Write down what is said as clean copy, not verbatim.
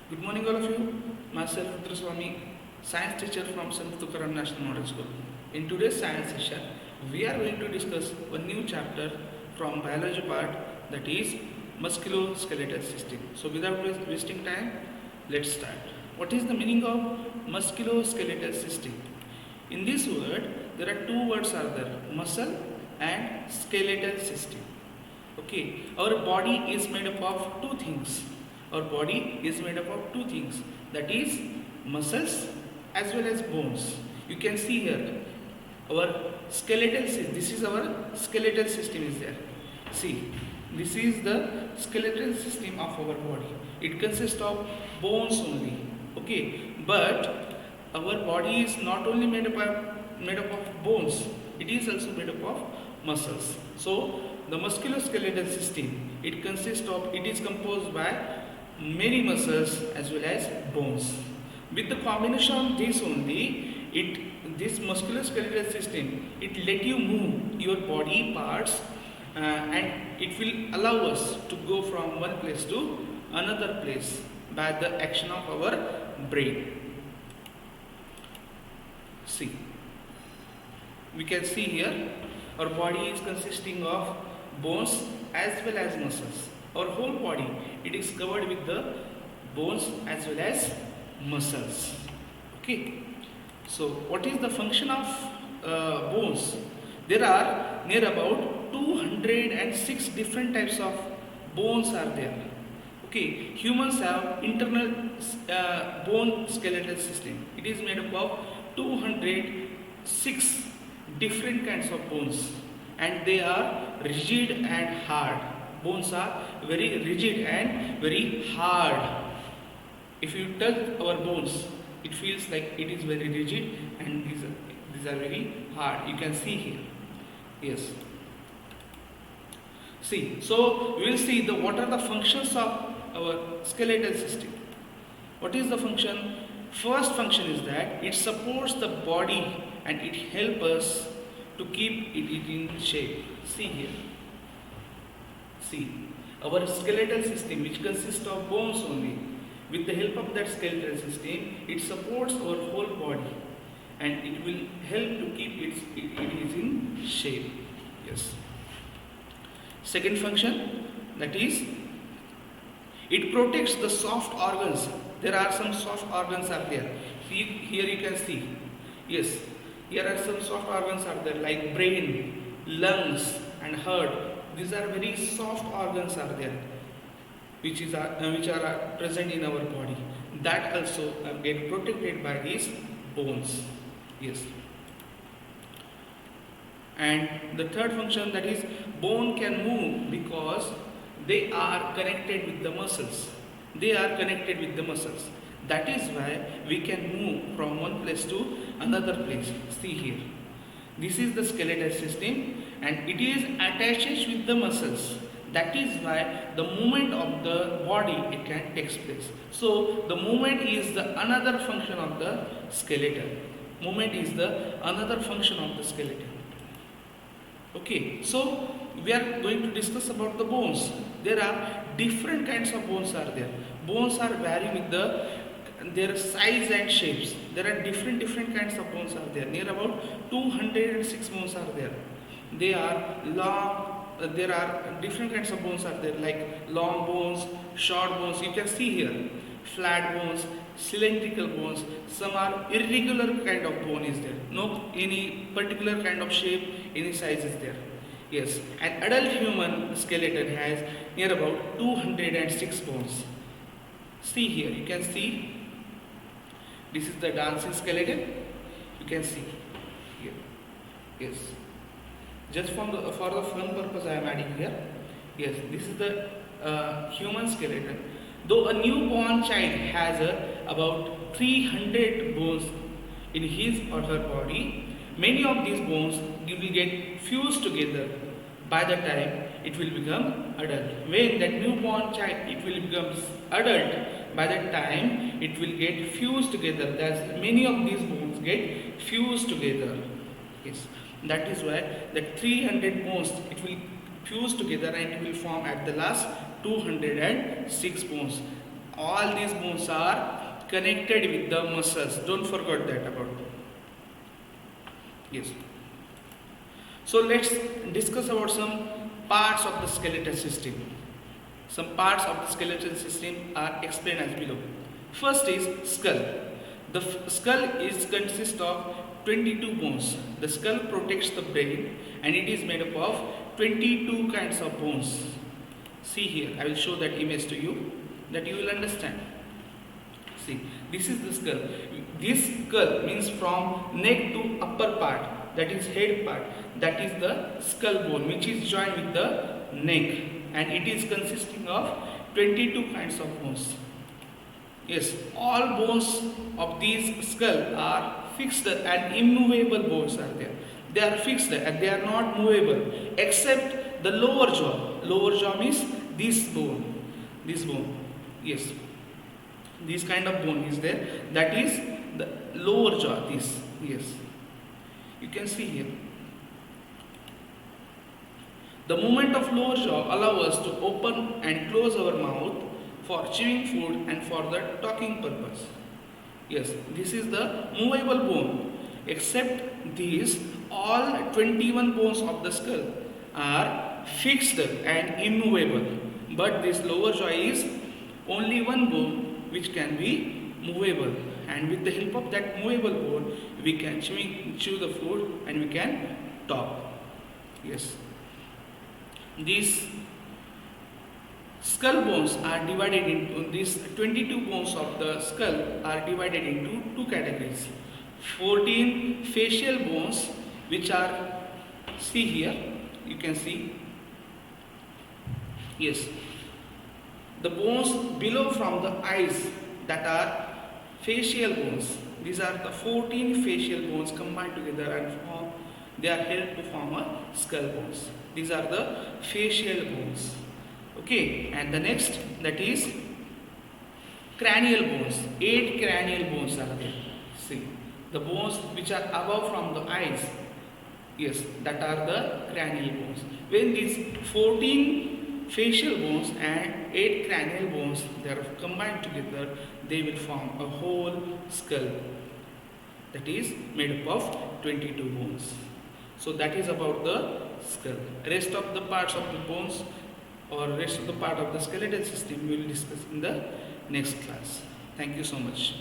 Good morning, all of you. Myself, Rudraswamy, science teacher from Sant Tukaram National Model School. In today's science session, we are going to discuss a new chapter from biology part, that is musculoskeletal system. So, without wasting time, let's start. What is the meaning of musculoskeletal system? In this word, there are two words are there: muscle and skeletal system. Okay, our body is made up of two things. Our body is made up of two things, that is muscles as well as bones. You can see here our skeletal system. This is our skeletal system is there. See, this is the skeletal system of our body. It consists of bones only. Okay, but our body is not only made up of bones. It is also made up of muscles. So the musculoskeletal system, it is composed by many muscles as well as bones. With the combination of this only, this musculoskeletal system, it let you move your body parts, and it will allow us to go from one place to another place by the action of our brain. See, we can see here our body is consisting of bones as well as muscles. Our whole body, it is covered with the bones as well as muscles. Okay, so what is the function of bones? There are near about 206 different types of bones are there. Okay, humans have internal bone skeletal system. It is made up of 206 different kinds of bones, and they are rigid and hard. Bones are very rigid and very hard. If you touch our bones, it feels like it is very rigid, and these are very hard. You can see here. Yes. See, so we will see what are the functions of our skeletal system. What is the function? First function is that it supports the body and it helps us to keep it in shape. See here. See, our skeletal system, which consists of bones only, with the help of that skeletal system, it supports our whole body and it will help to keep it is in shape. Yes. Second function, that is, it protects the soft organs. There are some soft organs are there. See, here you can see. Yes, here are some soft organs are there like brain, lungs and heart. These are very soft organs are there, which are present in our body. That also get protected by these bones. Yes. And the third function, that is, bone can move because they are connected with the muscles. They are connected with the muscles. That is why we can move from one place to another place. See here. This is the skeletal system and it is attached with the muscles. That is why the movement of the body it can take place. So the movement is the another function of the skeleton. Movement is the another function of the skeleton. Okay, so we are going to discuss about the bones. There are different kinds of bones are there. Bones are vary with their size and shapes. There are different kinds of bones are there. Near about 206 bones are there. They are long. There are different kinds of bones are there, like long bones, short bones. You can see here, flat bones, cylindrical bones. Some are irregular kind of bone is there. No any particular kind of shape, any size is there. Yes, an adult human skeleton has near about 206 bones. See here, you can see. This is the dancing skeleton. You can see here. Yes. Just for the fun purpose, I am adding here. Yes, this is the human skeleton. Though a newborn child has about 300 bones in his or her body, many of these bones will get fused together by the time it will become adult. When that newborn child it will become adult, by that time it will get fused together. Thus many of these bones get fused together. Yes, that is why that 300 bones it will fuse together and it will form at the last 206 bones. All these bones are connected with the muscles. Don't forget that about it. Yes. So let's discuss about some parts of the skeletal system. Some parts of the skeletal system are explained as below. First is skull. The skull is consists of 22 bones. The skull protects the brain and it is made up of 22 kinds of bones. See here, I will show that image to you that you will understand. See, this is the skull. This skull means from neck to upper part, that is head part, that is the skull bone which is joined with the neck, and it is consisting of 22 kinds of bones. Yes, all bones of these skull are fixed and immovable bones are there. They are fixed and they are not movable except the lower jaw. Lower jaw means this bone. This bone. Yes. This kind of bone is there. That is the lower jaw. This. Yes. You can see here. The movement of lower jaw allows us to open and close our mouth for chewing food and for the talking purpose. Yes, this is the movable bone. Except these, all 21 bones of the skull are fixed and immovable. But this lower jaw is only one bone which can be movable. And with the help of that movable bone, we can chew the food and we can talk. Yes. These skull bones are divided into, these 22 bones of the skull are divided into two categories. 14 facial bones which are, see here, you can see, yes, the bones below from the eyes, that are facial bones. These are the 14 facial bones combined together and form, they are held to form a skull bones. These are the facial bones. Okay, and the next, that is cranial bones. 8 cranial bones are there. See, the bones which are above from the eyes, yes, that are the cranial bones. When these 14 facial bones and 8 cranial bones, they are combined together, they will form a whole skull that is made up of 22 bones. So that is about the skull. Rest of the parts of the bones or rest of the part of the skeletal system we will discuss in the next class. Thank you so much.